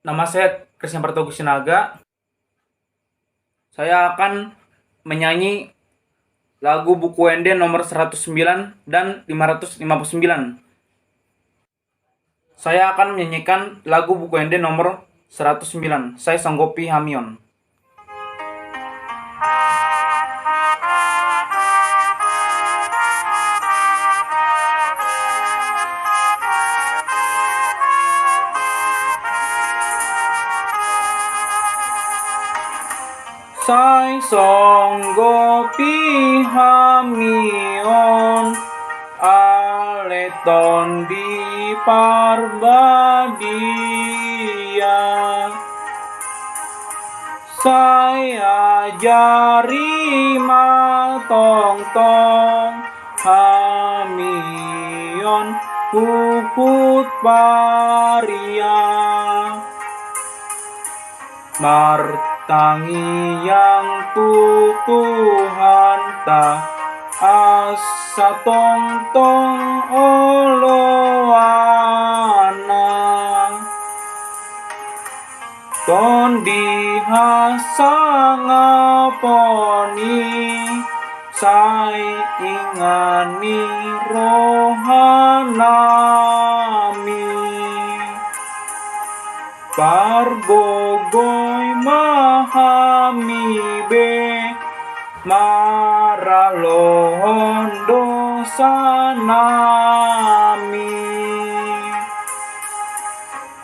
Nama saya Christian Partogi Sinaga. Saya akan menyanyi lagu Buku Ende nomor 109 dan 559. Saya akan menyanyikan lagu Buku Ende nomor 109. Saya Sanggopi Hamion. Sai Sanggopi Hamion aleton di Parbadia. Saya jari matong-tong Hamion puput paria. Martangi yang tutuhan ta asa tong-tong oloana. Tondi hasang ngaponi sai ingani rohanami. Parbogoy mahami be maralohon dosa nami.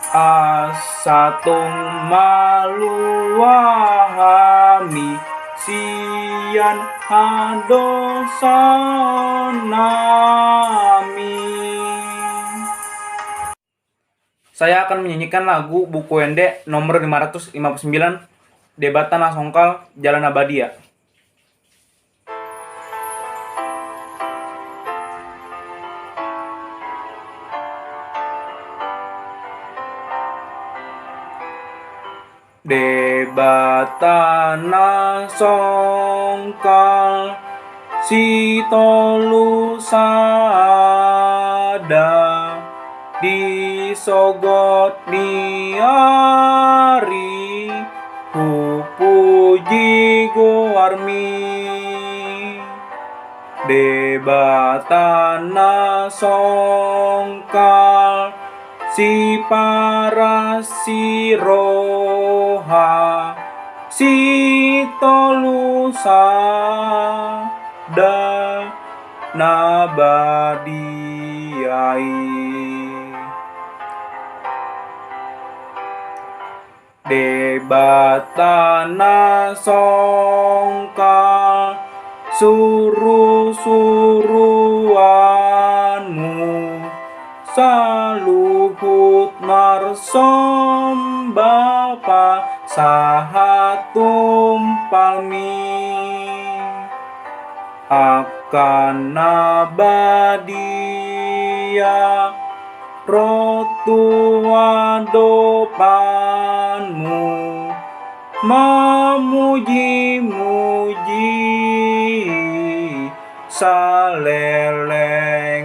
Asatung maluahami sian hadosa nami. Saya akan menyanyikan lagu Buku Ende nomor 559, Debatan Asongkal Jalan Abadia. Debatan asongkal si tolu sada disogot niari hupuji goarmi. Debatan asongkal si parasi roha si tolu sada nabadiai. Debatan asongkal suru-suruanmu saluhut marsom bapa sahatum palmi. Akan nabadia rotua dopanmu memuji-muji saleleng